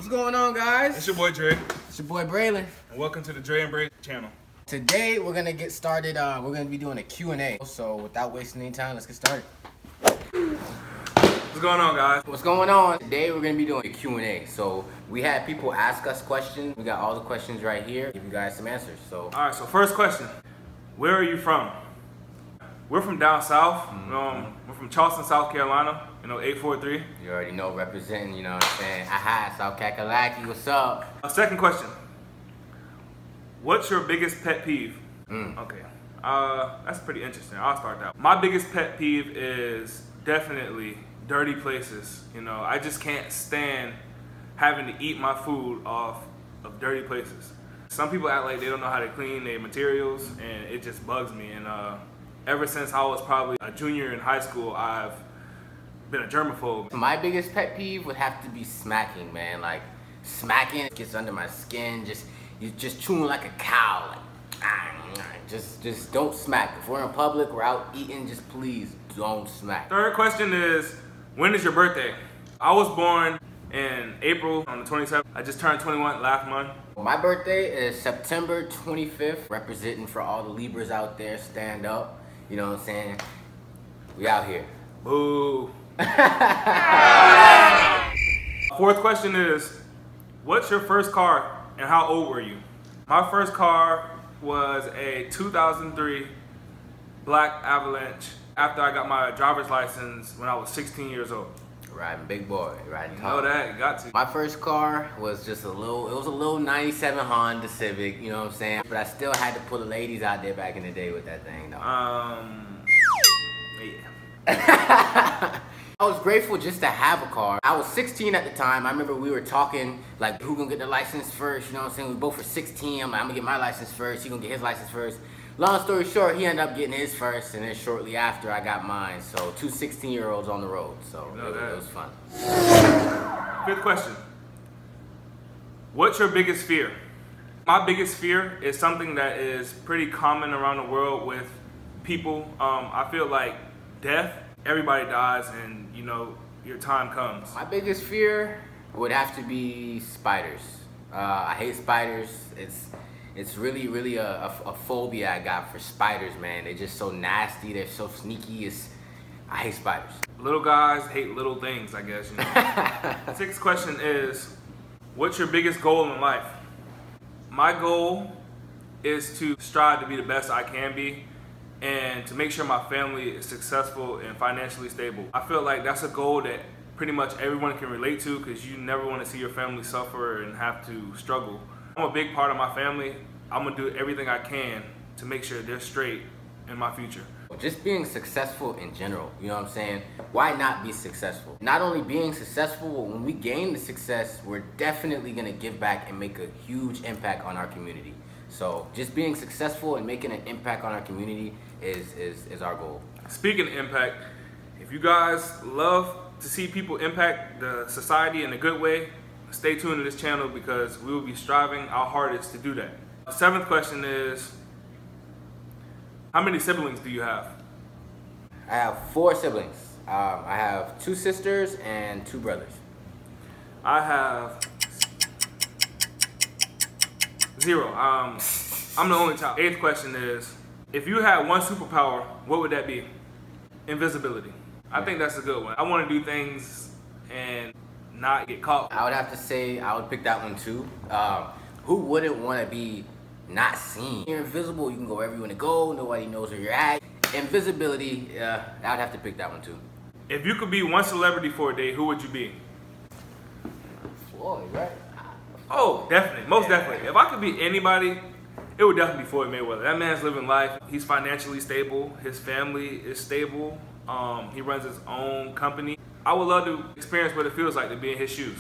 What's going on, guys? It's your boy Dre. It's your boy Braylon. And welcome to the Dre and Bray channel. Today we're gonna get started. We're gonna be doing a Q&A. So without wasting any time, let's get started. What's going on, guys? What's going on? Today we're gonna be doing a Q&A. So we had people ask us questions. We got all the questions right here. Give you guys some answers. So all right. So first question: where are you from? We're from down south. We're from Charleston, South Carolina. 843. You already know, representing. You know what I'm saying? Aha, South Kakalaki. What's up? Second question: what's your biggest pet peeve? Okay. That's pretty interesting. I'll start that. My biggest pet peeve is definitely dirty places. I just can't stand having to eat my food off of dirty places. Some people act like they don't know how to clean their materials, and it just bugs me. And ever since I was probably a junior in high school, I've been a germaphobe. My biggest pet peeve would have to be smacking, man. Like, smacking gets under my skin. You're just chewing like a cow. Like, just don't smack. If we're in public, we're out eating, just please don't smack. Third question is, when is your birthday? I was born in April on the 27th. I just turned 21 last month. My birthday is September 25th, representing for all the Libras out there. Stand up. You know what I'm saying? We out here. Boo. Fourth question is, what's your first car and how old were you? My first car was a 2003 Black Avalanche after I got my driver's license when I was 16 years old. Riding big boy, riding tall. You know that, you got to. My first car was just it was a little 97 Honda Civic, you know what I'm saying? But I still had to pull the ladies out there back in the day with that thing, though. Yeah. I was grateful just to have a car. I was 16 at the time. I remember we were talking, like, who gonna get the license first, you know what I'm saying? We both were 16. I'm like, I'm gonna get my license first, he gonna get his license first. Long story short, he ended up getting his first, and then shortly after, I got mine. So, two 16-year-olds on the road, so it was fun. Fifth question. What's your biggest fear? My biggest fear is something that is pretty common around the world with people. I feel like death. Everybody dies, and your time comes. My biggest fear would have to be spiders. I hate spiders. It's really a phobia I got for spiders, man. They're just so nasty. They're so sneaky. I hate spiders. Little guys hate little things, I guess. Sixth question is, what's your biggest goal in life? My goal is to strive to be the best I can be, and to make sure my family is successful and financially stable. I feel like that's a goal that pretty much everyone can relate to, because you never want to see your family suffer and have to struggle. I'm a big part of my family. I'm gonna do everything I can to make sure they're straight in my future. Just being successful in general, you know what I'm saying? Why not be successful? Not only being successful, but when we gain the success, we're definitely gonna give back and make a huge impact on our community. So just being successful and making an impact on our community is our goal. Speaking of impact, if you guys love to see people impact the society in a good way, stay tuned to this channel, because we will be striving our hardest to do that. The seventh question is, how many siblings do you have? I have 4 siblings. I have 2 sisters and 2 brothers. I have 0. I'm the only child. 8th question is, if you had one superpower, what would that be? Invisibility. I think that's a good one. I want to do things and not get caught. I would have to say I would pick that one too. Who wouldn't want to be not seen? You're invisible, you can go wherever you want to go, nobody knows where you're at. Invisibility, I would have to pick that one too. If you could be one celebrity for a day, who would you be? Floyd, right? Oh, definitely, most definitely. If I could be anybody, it would definitely be Floyd Mayweather. That man's living life. He's financially stable. His family is stable. He runs his own company. I would love to experience what it feels like to be in his shoes.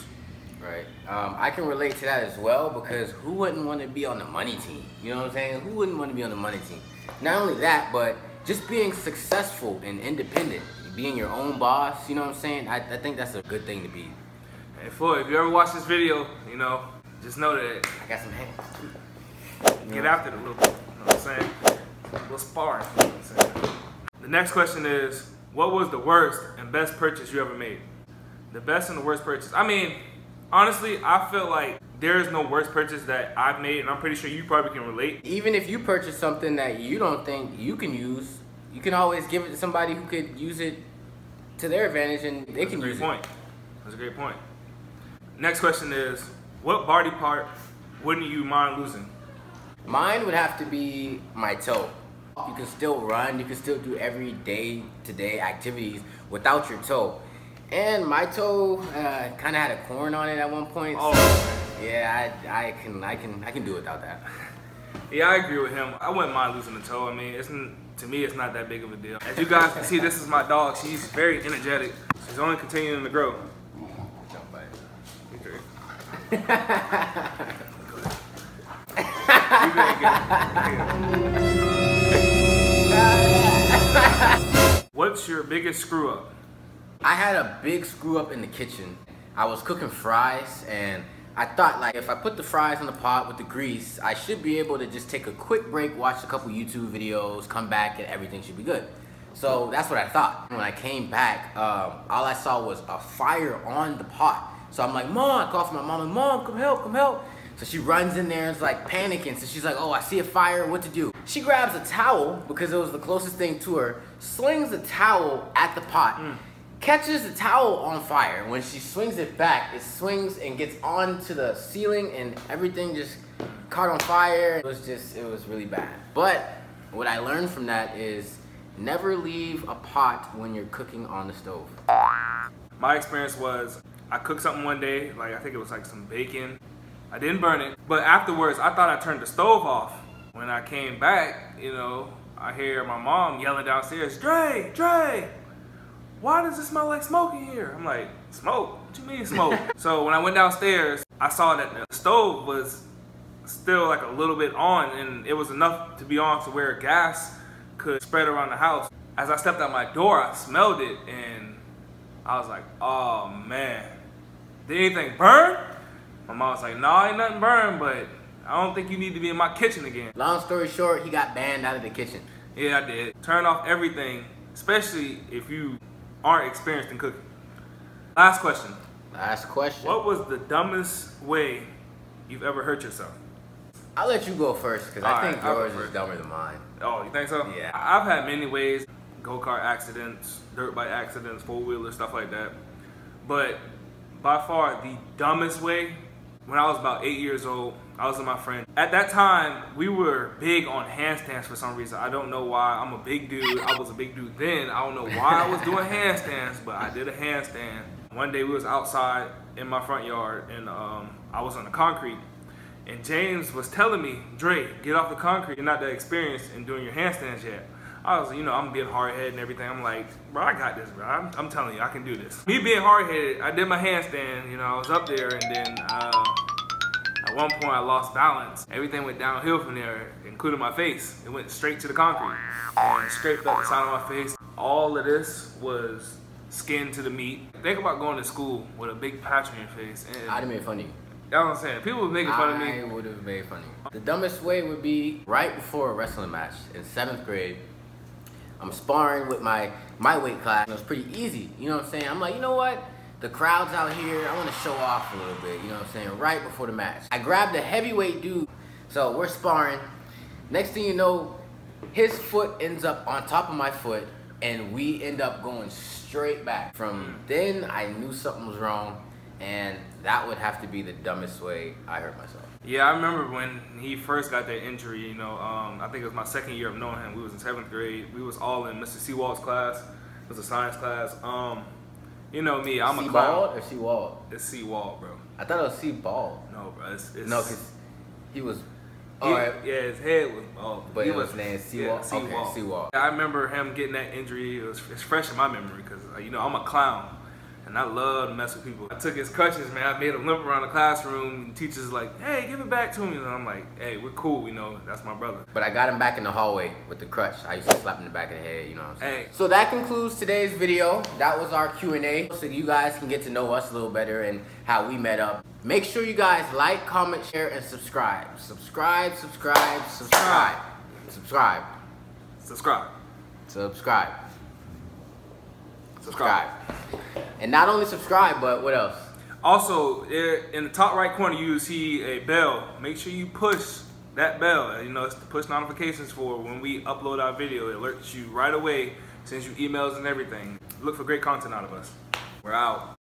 Right. I can relate to that as well, because who wouldn't want to be on the money team? You know what I'm saying? Who wouldn't want to be on the money team? Not only that, but just being successful and independent, being your own boss, you know what I'm saying? I think that's a good thing to be. Hey Floyd, if you ever watch this video, just know that I got some hands too. Get after it a little bit, you know what I'm saying? A little sparring, you know what I'm saying? The next question is, what was the worst and best purchase you ever made? The best and the worst purchase. I mean, Honestly, I feel like there is no worse purchase that I've made, and I'm pretty sure you probably can relate. Even if you purchase something that you don't think you can use, you can always give it to somebody who could use it to their advantage, and they can use it. That's a great point. Next question is, what body part wouldn't you mind losing? Mine would have to be my toe. You can still run, you can still do every day-to-day activities without your toe. And my toe kind of had a corn on it at one point. Oh, so yeah, I can do without that. Yeah, I agree with him. I wouldn't mind losing a toe. I mean, to me, it's not that big of a deal. As you guys can see, this is my dog. She's very energetic. She's only continuing to grow. Don't bite. You better get it. What's your biggest screw up? I had a big screw up in the kitchen. I was cooking fries, and I thought, like, if I put the fries in the pot with the grease, I should be able to just take a quick break, watch a couple YouTube videos, come back, and everything should be good. So that's what I thought. When I came back, all I saw was a fire on the pot. So I'm like, Mom, I call for my mom, like, Mom, come help, come help. So she runs in there and is like panicking. So she's like, oh, I see a fire, what to do? She grabs a towel, because it was the closest thing to her, slings the towel at the pot. Catches the towel on fire. When she swings it back, it swings and gets onto the ceiling, and everything just caught on fire. It was really bad. But what I learned from that is never leave a pot when you're cooking on the stove. My experience was, I cooked something one day, like I think it was like some bacon. I didn't burn it, but afterwards I thought I turned the stove off. When I came back, you know, I hear my mom yelling downstairs, Dre, why does it smell like smoke in here? I'm like, smoke? What you mean smoke? So when I went downstairs, I saw that the stove was still like a little bit on, and it was enough to be on to where gas could spread around the house. As I stepped out my door, I smelled it, and I was like, oh man, did anything burn? My mom was like, no, ain't nothing burned, but I don't think you need to be in my kitchen again. Long story short, he got banned out of the kitchen. Yeah, I did. Turn off everything, especially if you aren't experienced in cooking. Last question. Last question. What was the dumbest way you've ever hurt yourself? I'll let you go first, because I think yours is dumber than mine. Oh, you think so? Yeah. I've had many ways. Go-kart accidents, dirt bike accidents, four-wheelers, stuff like that. But by far the dumbest way, when I was about 8 years old, I was with my friend. At that time, we were big on handstands for some reason. I don't know why. I'm a big dude. I was a big dude then. I don't know why I was doing handstands, but I did a handstand. One day we was outside in my front yard, and I was on the concrete. And James was telling me, Dre, get off the concrete. You're not that experienced in doing your handstands yet. I was, you know, I'm being hard-headed and everything. I'm like, bro, I got this, bro. I'm telling you, I can do this. Me being hard-headed, I did my handstand, you know, I was up there, and then at one point I lost balance. Everything went downhill from there, including my face. It went straight to the concrete and scraped up the side of my face. All of this was skin to the meat. Think about going to school with a big patch on your face. And I'd have made fun of you. That's what I'm saying. People were making fun of me. I would have made fun of you. The dumbest way would be right before a wrestling match in 7th grade. I'm sparring with my weight class. It was pretty easy, you know what I'm saying? I'm like, you know what? The crowd's out here, I want to show off a little bit, you know what I'm saying? Right before the match. I grabbed a heavyweight dude, so we're sparring. Next thing you know, his foot ends up on top of my foot, and we end up going straight back. From then, I knew something was wrong, and that would have to be the dumbest way I hurt myself. Yeah, I remember when he first got that injury, you know, I think it was my second year of knowing him. We was in 7th grade. We was all in Mr. Seawald's class. It was a science class. You know me, I'm a clown. Seawald or Seawald? It's Seawald, bro. I thought it was Seabald. No, bro, it's no, because he was... Yeah, his head was bald. But he was named Seawald? Yeah, Seawald. Okay, Seawald. I remember him getting that injury. It's fresh in my memory because, you know, I'm a clown. And I love to mess with people. I took his crutches, man. I made him limp around the classroom. And teachers like, hey, give it back to me. And I'm like, hey, we're cool, you know. That's my brother. But I got him back in the hallway with the crutch. I used to slap him in the back of the head, you know what I'm saying? Hey. So that concludes today's video. That was our Q&A. So you guys can get to know us a little better and how we met up. Make sure you guys like, comment, share, and subscribe. Subscribe. And not only subscribe, but what else? Also, in the top right corner, you will see a bell. Make sure you push that bell. You know, it's to push notifications for when we upload our video. It alerts you right away, sends you emails and everything. Look for great content out of us. We're out.